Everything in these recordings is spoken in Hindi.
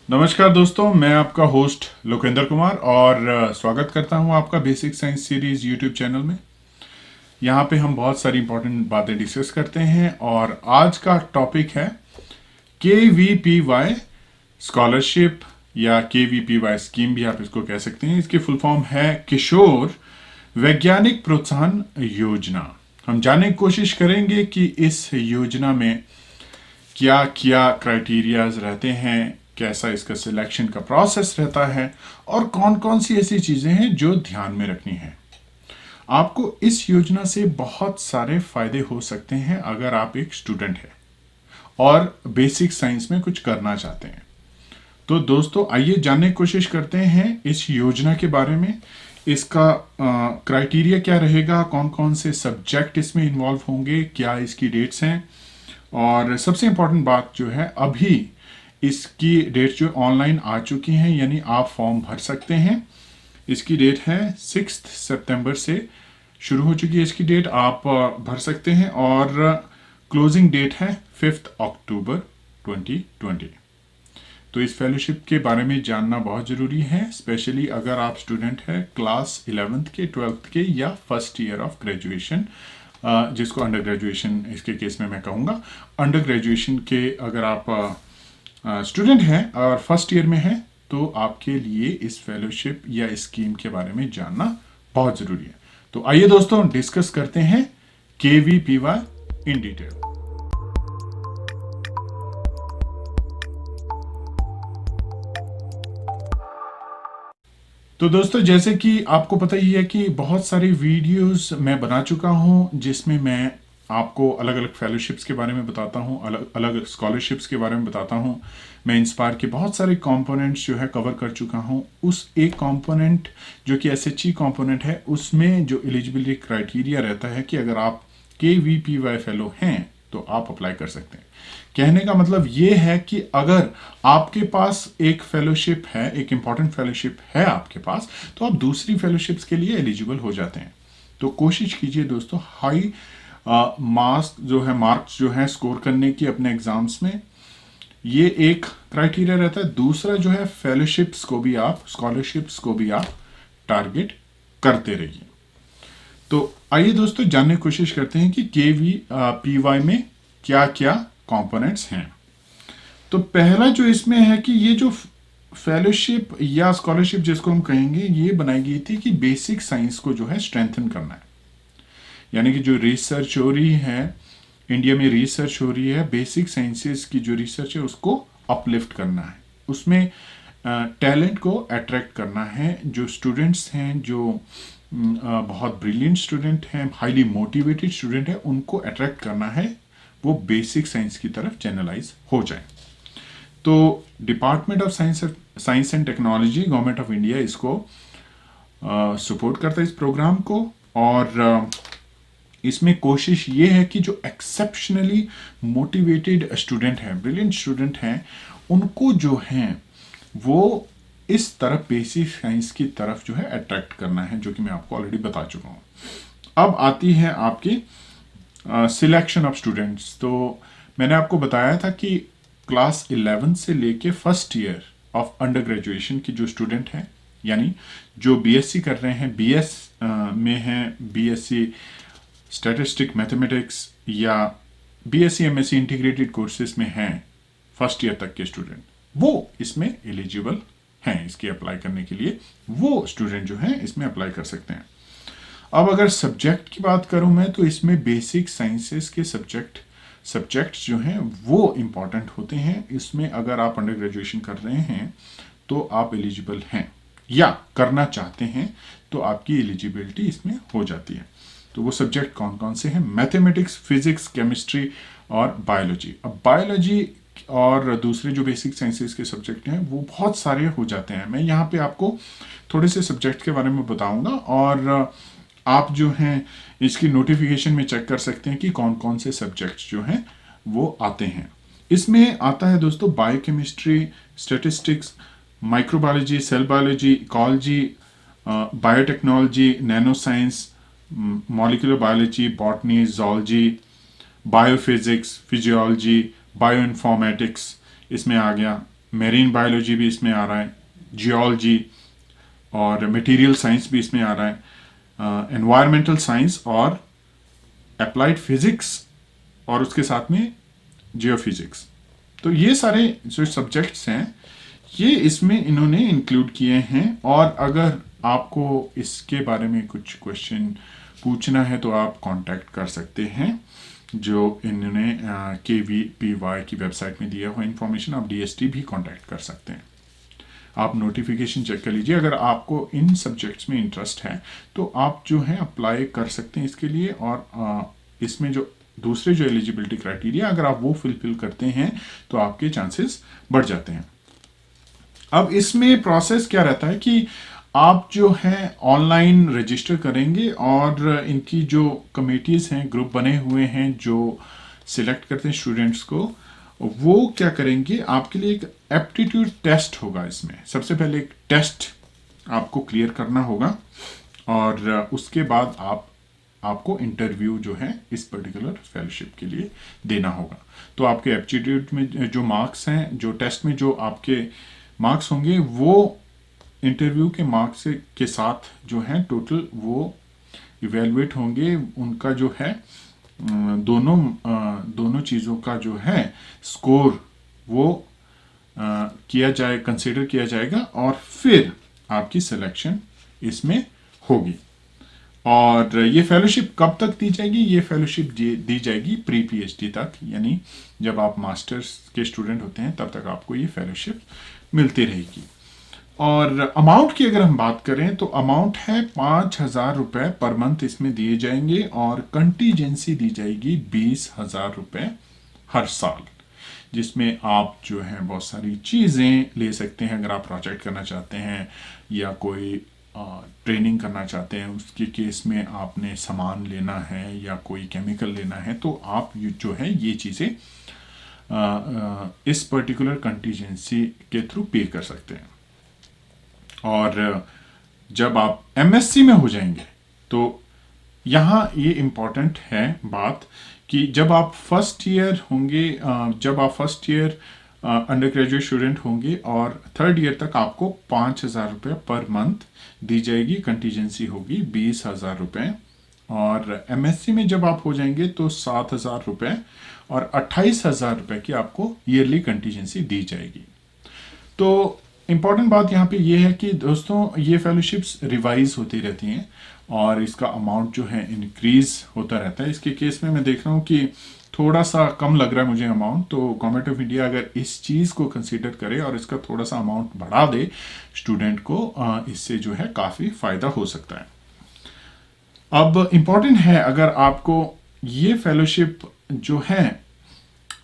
नमस्कार दोस्तों, मैं आपका होस्ट लोकेंद्र कुमार और स्वागत करता हूं आपका basic science series YouTube channel में। यहां पे हम बहुत सारी इंपॉर्टेंट बातें डिस्कस करते हैं और आज का टॉपिक है KVPY स्कॉलरशिप या KVPY स्कीम भी आप इसको कह सकते हैं। इसकी फुल फॉर्म है किशोर वैज्ञानिक प्रोत्साहन योजना। हम जानने की कोशिश करेंगे कि इस योजना में क्या क्या क्राइटेरियाज रहते हैं, कैसा इसका सिलेक्शन का प्रोसेस रहता है और कौन कौन सी ऐसी चीजें हैं जो ध्यान में रखनी है। आपको इस योजना से बहुत सारे फायदे हो सकते हैं अगर आप एक स्टूडेंट हैं और बेसिक साइंस में कुछ करना चाहते हैं। तो दोस्तों आइए जानने की कोशिश करते हैं इस योजना के बारे में। इसका क्राइटेरिया क्या रहेगा, कौन कौन से सब्जेक्ट इसमें इन्वॉल्व होंगे, क्या इसकी डेट्स हैं और सबसे इंपॉर्टेंट बात जो है, अभी इसकी डेट जो ऑनलाइन आ चुकी हैं, यानी आप फॉर्म भर सकते हैं। इसकी डेट है 6 सितंबर से शुरू हो चुकी है इसकी डेट, आप भर सकते हैं और क्लोजिंग डेट है 5 अक्टूबर 2020। तो इस फेलोशिप के बारे में जानना बहुत ज़रूरी है, स्पेशली अगर आप स्टूडेंट हैं क्लास 11th के, 12th के या फर्स्ट ईयर ऑफ ग्रेजुएशन, जिसको अंडर ग्रेजुएशन इसके केस में मैं कहूँगा। अंडर ग्रेजुएशन के अगर आप स्टूडेंट हैं और फर्स्ट ईयर में हैं तो आपके लिए इस फेलोशिप या इस स्कीम के बारे में जानना बहुत ज़रूरी है। तो आइए दोस्तों डिस्कस करते हैं KVPY इन डिटेल। तो दोस्तों जैसे कि आपको पता ही है कि बहुत सारी वीडियोस मैं बना चुका हूं जिसमें मैं आपको अलग अलग फेलोशिप्स के बारे में बताता हूं, अलग अलग स्कॉलरशिप्स के बारे में बताता हूं। मैं इंस्पायर के बहुत सारे कंपोनेंट्स जो है कवर कर चुका हूं। उस एक कंपोनेंट जो कि SHE कंपोनेंट है, उसमें जो एलिजिबिलिटी क्राइटेरिया रहता है कि अगर आप KVPY फेलो हैं तो आप अप्लाई कर सकते हैं। कहने का मतलब ये है कि अगर आपके पास एक फेलोशिप है, एक इंपॉर्टेंट फेलोशिप है आपके पास, तो आप दूसरी फेलोशिप्स के लिए एलिजिबल हो जाते हैं। तो कोशिश कीजिए दोस्तों हाई मार्क्स जो है स्कोर करने की अपने एग्जाम्स में। ये एक क्राइटेरिया रहता है। दूसरा जो है फेलोशिप्स को भी आप, स्कॉलरशिप्स को भी आप टारगेट करते रहिए। तो आइए दोस्तों जानने की कोशिश करते हैं कि KVPY में क्या क्या कंपोनेंट्स हैं। तो पहला जो इसमें है कि ये जो फेलोशिप या स्कॉलरशिप जिसको हम कहेंगे, ये बनाई गई थी कि बेसिक साइंस को जो है स्ट्रेंथन करना है। यानी कि जो रिसर्च हो रही है इंडिया में, रिसर्च हो रही है बेसिक साइंसेस की जो रिसर्च है उसको अपलिफ्ट करना है, उसमें टैलेंट को अट्रैक्ट करना है। जो स्टूडेंट्स हैं, जो बहुत ब्रिलियंट स्टूडेंट हैं, हाईली मोटिवेटेड स्टूडेंट हैं, उनको अट्रैक्ट करना है, वो बेसिक साइंस की तरफ चैनलाइज हो जाए। तो department of science and technology, government of India इसको सपोर्ट करता है इस प्रोग्राम को। और इसमें कोशिश ये है कि जो एक्सेप्शनली मोटिवेटेड स्टूडेंट हैं, ब्रिलियंट स्टूडेंट हैं, उनको जो हैं वो इस तरफ बेसिक साइंस की तरफ जो है अट्रैक्ट करना है, जो कि मैं आपको ऑलरेडी बता चुका हूं। अब आती है आपकी सिलेक्शन ऑफ स्टूडेंट्स। तो मैंने आपको बताया था कि क्लास 11 से लेके first year of under graduation की जो स्टूडेंट हैं, यानी जो BSc कर रहे हैं, BS में हैं, BSc स्टैटिस्टिक मैथमेटिक्स या BSc MSc इंटीग्रेटेड कोर्सेज में हैं, फर्स्ट ईयर तक के स्टूडेंट, वो इसमें एलिजिबल हैं इसके अप्लाई करने के लिए। वो स्टूडेंट जो हैं इसमें अप्लाई कर सकते हैं। अब अगर सब्जेक्ट की बात करूं मैं, तो इसमें बेसिक साइंसेस के सब्जेक्ट्स जो हैं वो इम्पॉर्टेंट होते हैं। इसमें अगर आप अंडर ग्रेजुएशन कर रहे हैं तो आप एलिजिबल हैं, या करना चाहते हैं तो आपकी एलिजिबिलिटी इसमें हो जाती है। तो वो सब्जेक्ट कौन कौन से हैं? मैथमेटिक्स, फिजिक्स, केमिस्ट्री और बायोलॉजी। अब बायोलॉजी और दूसरे जो बेसिक साइंसेस के सब्जेक्ट हैं वो बहुत सारे हो जाते हैं। मैं यहाँ पे आपको थोड़े से सब्जेक्ट के बारे में बताऊंगा और आप जो हैं इसकी नोटिफिकेशन में चेक कर सकते हैं कि कौन कौन से सब्जेक्ट्स जो हैं वो आते हैं। इसमें आता है दोस्तों biochemistry, statistics, microbiology, cell biology, ecology, biotechnology, nano science, molecular biology, botany, zoology, biophysics, physiology, bioinformatics इसमें आ गया, मेरीन बायोलॉजी भी इसमें आ रहा है, जियोलॉजी और मटेरियल साइंस भी इसमें आ रहा है, एनवायरमेंटल साइंस और अप्लाइड फिजिक्स और उसके साथ में जियोफिजिक्स। तो ये सारे जो सब्जेक्ट्स हैं ये इसमें इन्होंने इंक्लूड किए हैं। और अगर आपको इसके बारे में कुछ क्वेश्चन पूछना है तो आप कांटेक्ट कर सकते हैं जो इन्होंने KVPY की वेबसाइट में दिया हुआ इंफॉर्मेशन। आप DST भी कांटेक्ट कर सकते हैं। आप नोटिफिकेशन चेक कर लीजिए। अगर आपको इन सब्जेक्ट्स में इंटरेस्ट है तो आप जो है अप्लाई कर सकते हैं इसके लिए। और इसमें जो दूसरे जो एलिजिबिलिटी क्राइटेरिया अगर आप वो फुलफिल करते हैं तो आपके चांसेस बढ़ जाते हैं। अब इसमें प्रोसेस क्या रहता है कि आप जो है ऑनलाइन रजिस्टर करेंगे और इनकी जो कमेटीज हैं, ग्रुप बने हुए हैं जो सिलेक्ट करते हैं स्टूडेंट्स को, वो क्या करेंगे आपके लिए एक एप्टीट्यूड टेस्ट होगा। इसमें सबसे पहले एक टेस्ट आपको क्लियर करना होगा और उसके बाद आपको इंटरव्यू जो है इस पर्टिकुलर फेलोशिप के लिए देना होगा। तो आपके एप्टीट्यूड में जो मार्क्स हैं, जो टेस्ट में जो आपके मार्क्स होंगे वो इंटरव्यू के मार्क्स के साथ जो है टोटल वो इवेलुएट होंगे। उनका जो है दोनों चीज़ों का जो है स्कोर वो कंसिडर किया जाएगा और फिर आपकी सिलेक्शन इसमें होगी। और ये फेलोशिप कब तक दी जाएगी? ये फेलोशिप दी जाएगी प्री PhD तक, यानी जब आप मास्टर्स के स्टूडेंट होते हैं तब तक आपको ये फेलोशिप मिलती रहेगी। और अमाउंट की अगर हम बात करें तो अमाउंट है 5,000 रुपये पर मंथ इसमें दिए जाएंगे और कंटीजेंसी दी जाएगी 20,000 रुपये हर साल, जिसमें आप जो है बहुत सारी चीज़ें ले सकते हैं। अगर आप प्रोजेक्ट करना चाहते हैं या कोई ट्रेनिंग करना चाहते हैं, उसके केस में आपने सामान लेना है या कोई केमिकल लेना है, तो आप जो है ये चीज़ें इस पर्टिकुलर कंटीजेंसी के थ्रू पे कर सकते हैं। और जब आप MSc में हो जाएंगे तो यहाँ ये इम्पॉर्टेंट है बात कि जब आप फर्स्ट ईयर होंगे, जब आप first year under graduate student होंगे और थर्ड ईयर तक आपको 5,000 रुपये पर मंथ दी जाएगी। कंटीजेंसी होगी 20,000 रुपये। और MSc में जब आप हो जाएंगे तो 7,000 रुपये और 28,000 रुपये की आपको ईयरली कंटीजेंसी दी जाएगी। तो इम्पॉर्टेंट बात यहाँ पे ये है कि दोस्तों ये फेलोशिप्स रिवाइज होती रहती हैं और इसका अमाउंट जो है इंक्रीज होता रहता है। इसके केस में मैं देख रहा हूँ कि थोड़ा सा कम लग रहा है मुझे अमाउंट, तो गवर्नमेंट ऑफ इंडिया अगर इस चीज़ को कंसीडर करे और इसका थोड़ा सा अमाउंट बढ़ा दे स्टूडेंट को, इससे जो है काफ़ी फ़ायदा हो सकता है। अब इम्पॉर्टेंट है अगर आपको ये फेलोशिप जो है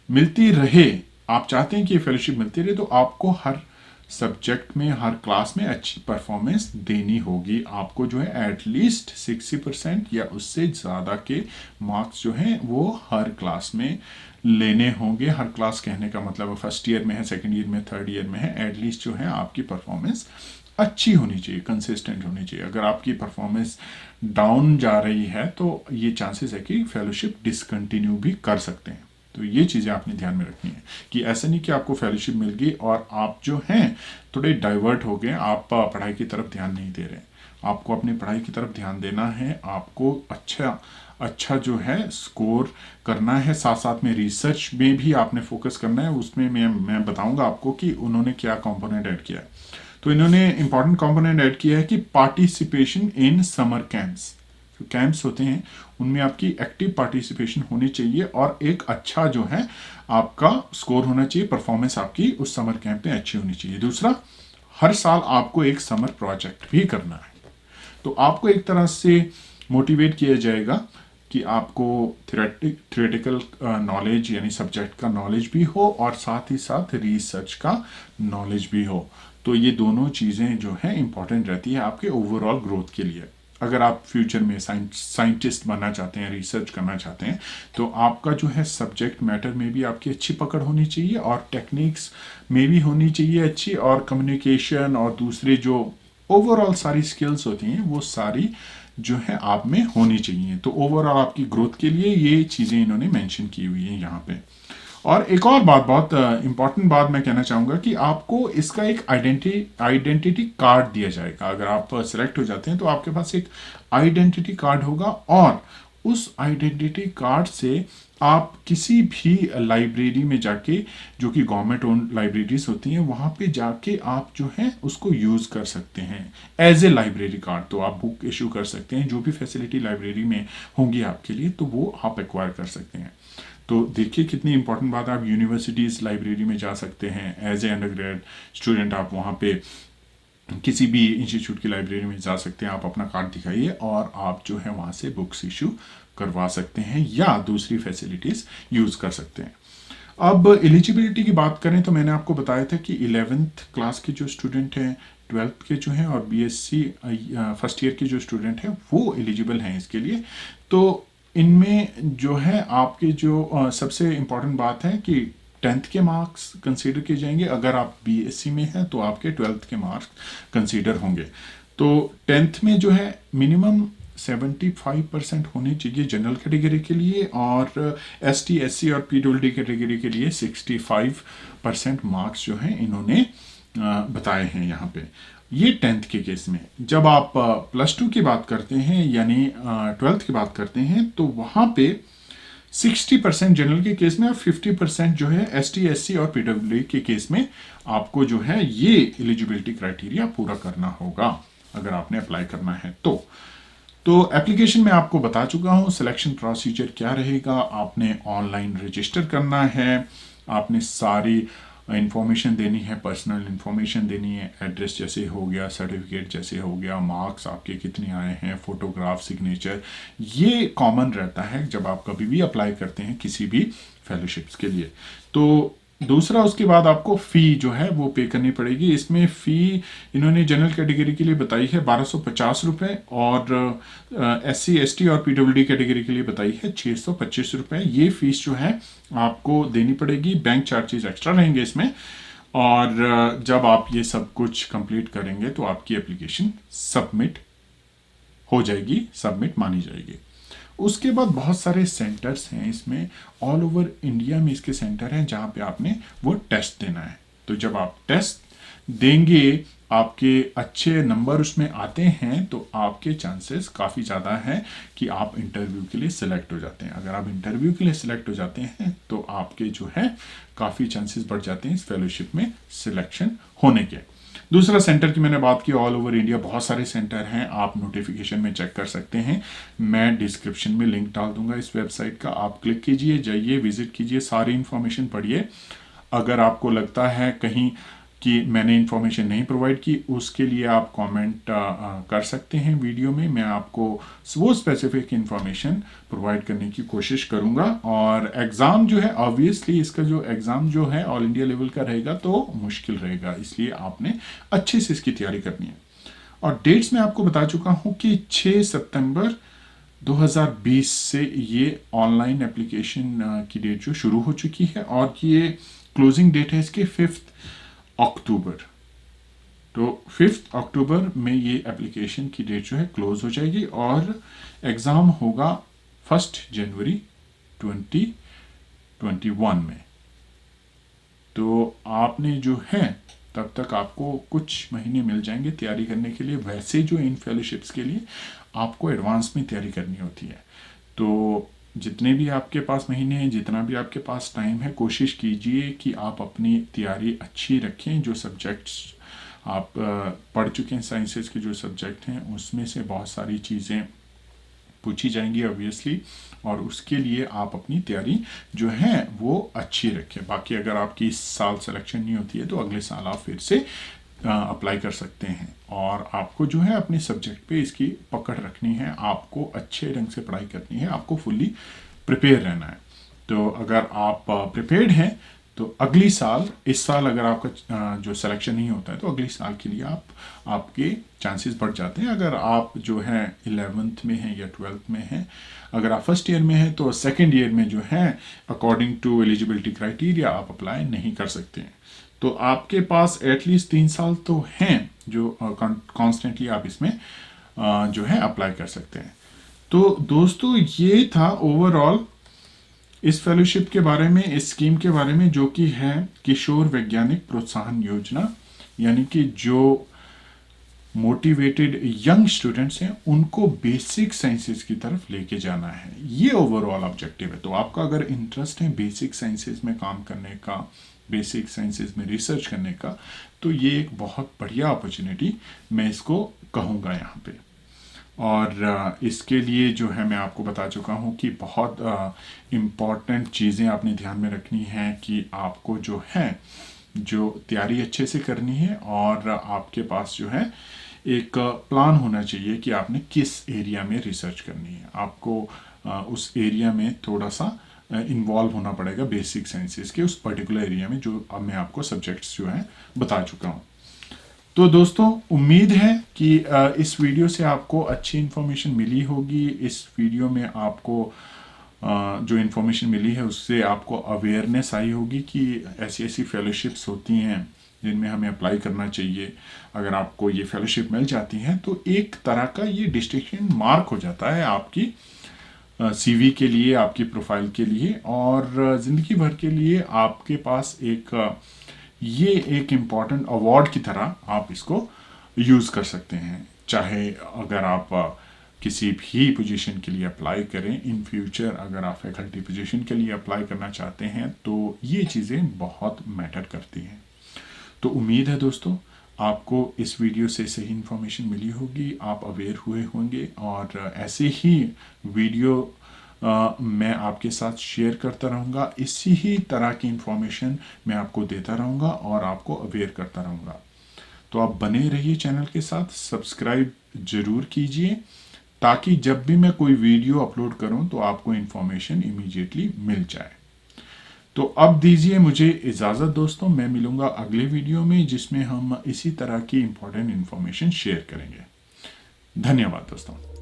मिलती रहे, आप चाहते हैं कि ये फेलोशिप मिलती रहे, तो आपको हर सब्जेक्ट में हर क्लास में अच्छी परफॉर्मेंस देनी होगी। आपको जो है एटलीस्ट 60% या उससे ज़्यादा के मार्क्स जो हैं वो हर क्लास में लेने होंगे। हर क्लास कहने का मतलब फर्स्ट ईयर में है, सेकंड ईयर में, थर्ड ईयर में है, एटलीस्ट जो है आपकी परफॉर्मेंस अच्छी होनी चाहिए, कंसिस्टेंट होनी चाहिए। अगर आपकी परफॉर्मेंस डाउन जा रही है तो ये चांसेस है कि फेलोशिप डिसकंटिन्यू भी कर सकते हैं। तो ये चीज़ें आपने ध्यान में रखनी है कि ऐसा नहीं कि आपको फेलोशिप मिल गई और आप जो हैं थोड़े डाइवर्ट हो गए, आप पढ़ाई की तरफ ध्यान नहीं दे रहे। आपको अपनी पढ़ाई की तरफ ध्यान देना है, आपको अच्छा जो है स्कोर करना है, साथ साथ में रिसर्च में भी आपने फोकस करना है। उसमें मैं बताऊंगा आपको कि उन्होंने क्या कंपोनेंट ऐड किया है। तो इन्होंने इंपॉर्टेंट कंपोनेंट ऐड किया है कि पार्टिसिपेशन इन समर कैंप्स। जो कैंप्स होते हैं उनमें आपकी एक्टिव पार्टिसिपेशन होनी चाहिए और एक अच्छा जो है आपका स्कोर होना चाहिए, परफॉर्मेंस आपकी उस समर कैंप में अच्छी होनी चाहिए। दूसरा, हर साल आपको एक समर प्रोजेक्ट भी करना है। तो आपको एक तरह से मोटिवेट किया जाएगा कि आपको थ्योरेटिकल नॉलेज यानी सब्जेक्ट का नॉलेज भी हो और साथ ही साथ रिसर्च का नॉलेज भी हो। तो ये दोनों चीज़ें जो है इंपॉर्टेंट रहती है आपके ओवरऑल ग्रोथ के लिए। अगर आप फ्यूचर में साइंटिस्ट बनना चाहते हैं, रिसर्च करना चाहते हैं, तो आपका जो है सब्जेक्ट मैटर में भी आपकी अच्छी पकड़ होनी चाहिए और टेक्निक्स में भी होनी चाहिए अच्छी, और कम्युनिकेशन और दूसरे जो ओवरऑल सारी स्किल्स होती हैं वो सारी जो है आप में होनी चाहिए। तो ओवरऑल आपकी ग्रोथ के लिए ये चीज़ें इन्होंने मेंशन की हुई है यहाँ पे। और एक और बात, बहुत इंपॉर्टेंट बात मैं कहना चाहूँगा कि आपको इसका एक आइडेंटिटी कार्ड दिया जाएगा। अगर आप सिलेक्ट हो जाते हैं तो आपके पास एक आइडेंटिटी कार्ड होगा, और उस आइडेंटिटी कार्ड से आप किसी भी लाइब्रेरी में जाके, जो कि गवर्नमेंट ओन लाइब्रेरीज होती हैं, वहाँ पे जाके आप जो है उसको यूज़ कर सकते हैं एज ए लाइब्रेरी कार्ड। तो आप बुक इशू कर सकते हैं, जो भी फैसिलिटी लाइब्रेरी में होंगी आपके लिए, तो वो आप एक्वायर कर सकते हैं। तो देखिए कितनी इंपॉर्टेंट बात है, आप यूनिवर्सिटीज़ लाइब्रेरी में जा सकते हैं एज ए अंडरग्रेड स्टूडेंट। आप वहाँ पे किसी भी इंस्टीट्यूट की लाइब्रेरी में जा सकते हैं, आप अपना कार्ड दिखाइए और आप जो है वहाँ से बुक्स इशू करवा सकते हैं या दूसरी फैसिलिटीज़ यूज़ कर सकते हैं। अब एलिजिबिलिटी की बात करें तो मैंने आपको बताया था कि 11th क्लास के जो स्टूडेंट हैं, 12th के जो हैं, और बीएससी फर्स्ट ईयर के जो स्टूडेंट हैं, वो एलिजिबल हैं इसके लिए। तो इनमें जो है आपके जो सबसे इम्पॉर्टेंट बात है कि 10th के मार्क्स कंसीडर किए जाएंगे। अगर आप बीएससी में हैं तो आपके 12th के मार्क्स कंसीडर होंगे। तो 10th में जो है मिनिमम 75% होने चाहिए जनरल कैटेगरी के लिए, और एसटी, एससी और पीडब्ल्यूडी कैटेगरी के लिए 65% मार्क्स जो हैं इन्होंने बताए हैं यहाँ पे। ये 10th के केस में। जब आप +2 की बात करते हैं, यानी 12th की बात करते हैं, तो वहाँ पे 60% जनरल के केस में और 50% जो है एसटी, एससी और पीडब्ल्यूडी के केस में आपको जो है ये एलिजिबिलिटी क्राइटेरिया पूरा करना होगा अगर आपने अप्लाई करना है तो एप्लीकेशन में आपको बता चुका हूँ सिलेक्शन प्रोसीजर क्या रहेगा। आपने ऑनलाइन रजिस्टर करना है, आपने सारी इंफॉर्मेशन देनी है, पर्सनल इंफॉर्मेशन देनी है, एड्रेस जैसे हो गया, सर्टिफिकेट जैसे हो गया, मार्क्स आपके कितने आए हैं, फोटोग्राफ, सिग्नेचर, ये कॉमन रहता है जब आप कभी भी अप्लाई करते हैं किसी भी फेलोशिप्स के लिए। तो दूसरा, उसके बाद आपको फ़ी जो है वो पे करनी पड़ेगी। इसमें फ़ी इन्होंने जनरल कैटेगरी के लिए बताई है 1250 रुपये, और एससी, एसटी और पीडब्ल्यूडी कैटेगरी के लिए बताई है 625 रुपये। ये फीस जो है आपको देनी पड़ेगी, बैंक चार्जेस एक्स्ट्रा रहेंगे इसमें। और जब आप ये सब कुछ कंप्लीट करेंगे तो आपकी एप्लीकेशन सबमिट हो जाएगी, सबमिट मानी जाएगी। उसके बाद बहुत सारे सेंटर्स हैं इसमें, ऑल ओवर इंडिया में इसके सेंटर हैं जहाँ पे आपने वो टेस्ट देना है। तो जब आप टेस्ट देंगे, आपके अच्छे नंबर उसमें आते हैं, तो आपके चांसेस काफ़ी ज़्यादा हैं कि आप इंटरव्यू के लिए सिलेक्ट हो जाते हैं। अगर आप इंटरव्यू के लिए सिलेक्ट हो जाते हैं तो आपके जो है काफ़ी चांसेस बढ़ जाते हैं इस फेलोशिप में सिलेक्शन होने के। दूसरा, सेंटर की मैंने बात की, ऑल ओवर इंडिया बहुत सारे सेंटर हैं, आप नोटिफिकेशन में चेक कर सकते हैं। मैं डिस्क्रिप्शन में लिंक डाल दूंगा इस वेबसाइट का, आप क्लिक कीजिए, जाइए, विजिट कीजिए, सारी इन्फॉर्मेशन पढ़िए। अगर आपको लगता है कहीं कि मैंने इन्फॉर्मेशन नहीं प्रोवाइड की, उसके लिए आप कमेंट कर सकते हैं वीडियो में, मैं आपको वो स्पेसिफिक इन्फॉर्मेशन प्रोवाइड करने की कोशिश करूंगा। और एग्ज़ाम जो है, ऑब्वियसली इसका जो एग्ज़ाम जो है ऑल इंडिया लेवल का रहेगा तो मुश्किल रहेगा, इसलिए आपने अच्छे से इसकी तैयारी करनी है। और डेट्स मैं आपको बता चुका हूँ कि 6 सितंबर 2020 से ये ऑनलाइन एप्लीकेशन की डेट जो शुरू हो चुकी है, और ये क्लोजिंग डेट है इसके 5 अक्टूबर। तो 5 अक्टूबर में ये एप्लीकेशन की डेट जो है क्लोज हो जाएगी, और एग्ज़ाम होगा 1 जनवरी 2021 में। तो आपने जो है तब तक आपको कुछ महीने मिल जाएंगे तैयारी करने के लिए। वैसे जो इन फेलोशिप्स के लिए आपको एडवांस में तैयारी करनी होती है, तो जितने भी आपके पास महीने हैं, जितना भी आपके पास टाइम है, कोशिश कीजिए कि आप अपनी तैयारी अच्छी रखें। जो सब्जेक्ट्स आप पढ़ चुके हैं, साइंसेस के जो सब्जेक्ट हैं, उसमें से बहुत सारी चीज़ें पूछी जाएंगी ऑब्वियसली, और उसके लिए आप अपनी तैयारी जो है वो अच्छी रखें। बाकी अगर आपकी इस साल सिलेक्शन नहीं होती है तो अगले साल आप फिर से अप्लाई कर सकते हैं, और आपको जो है अपने सब्जेक्ट पे इसकी पकड़ रखनी है, आपको अच्छे ढंग से पढ़ाई करनी है, आपको फुल्ली प्रिपेयर रहना है। तो अगर आप प्रिपेयर्ड हैं तो अगली साल, इस साल अगर आपका जो सिलेक्शन नहीं होता है तो अगली साल के लिए आपके चांसेस बढ़ जाते हैं। अगर आप जो है 11th में हैं या 12th में हैं, अगर आप फर्स्ट ईयर में हैं तो सेकेंड ईयर में जो है अकॉर्डिंग टू एलिजिबिलिटी क्राइटेरिया आप अप्लाई नहीं कर सकते हैं। तो आपके पास एटलीस्ट 3 साल तो हैं जो कॉन्स्टेंटली आप इसमें जो है अप्लाई कर सकते हैं। तो दोस्तों, ये था ओवरऑल इस फेलोशिप के बारे में, इस स्कीम के बारे में, जो कि है किशोर वैज्ञानिक प्रोत्साहन योजना, यानी कि जो मोटिवेटेड यंग स्टूडेंट्स हैं उनको बेसिक साइंसेज की तरफ लेके जाना है, ये ओवरऑल ऑब्जेक्टिव है। तो आपका अगर इंटरेस्ट है बेसिक साइंसेज में काम करने का, बेसिक साइंसेज में रिसर्च करने का, तो ये एक बहुत बढ़िया अपॉर्चुनिटी मैं इसको कहूँगा यहाँ पे। और इसके लिए जो है मैं आपको बता चुका हूँ कि बहुत इम्पॉर्टेंट चीज़ें आपने ध्यान में रखनी है कि आपको जो है जो तैयारी अच्छे से करनी है, और आपके पास जो है एक प्लान होना चाहिए कि आपने किस एरिया में रिसर्च करनी है। आपको उस एरिया में थोड़ा सा इन्वॉल्व होना पड़ेगा बेसिक साइंसेस के उस पर्टिकुलर एरिया में, जो अब मैं आपको सब्जेक्ट्स जो है बता चुका हूँ। तो दोस्तों उम्मीद है कि इस वीडियो से आपको अच्छी इन्फॉर्मेशन मिली होगी। इस वीडियो में आपको जो इन्फॉर्मेशन मिली है उससे आपको अवेयरनेस आई होगी कि ऐसी ऐसी फेलोशिप्स होती हैं जिनमें हमें अप्लाई करना चाहिए। अगर आपको ये फेलोशिप मिल जाती है तो एक तरह का ये डिस्टिंक्शन मार्क हो जाता है आपकी सीवी के लिए, आपकी प्रोफाइल के लिए, और ज़िंदगी भर के लिए आपके पास ये एक इम्पॉर्टेंट अवार्ड की तरह आप इसको यूज़ कर सकते हैं। चाहे अगर आप किसी भी पोजीशन के लिए अप्लाई करें इन फ्यूचर, अगर आप फैकल्टी पोजीशन के लिए अप्लाई करना चाहते हैं तो ये चीज़ें बहुत मैटर करती हैं। तो उम्मीद है दोस्तों आपको इस वीडियो से सही इन्फॉर्मेशन मिली होगी, आप अवेयर हुए होंगे, और ऐसे ही वीडियो मैं आपके साथ शेयर करता रहूँगा। इसी ही तरह की इन्फॉर्मेशन मैं आपको देता रहूँगा और आपको अवेयर करता रहूँगा। तो आप बने रहिए चैनल के साथ, सब्सक्राइब ज़रूर कीजिए ताकि जब भी मैं कोई वीडियो अपलोड करूं तो आपको इन्फॉर्मेशन इमीडिएटली मिल जाए। तो अब दीजिए मुझे इजाज़त दोस्तों, मैं मिलूंगा अगले वीडियो में जिसमें हम इसी तरह की इम्पोर्टेंट इन्फॉर्मेशन शेयर करेंगे। धन्यवाद दोस्तों।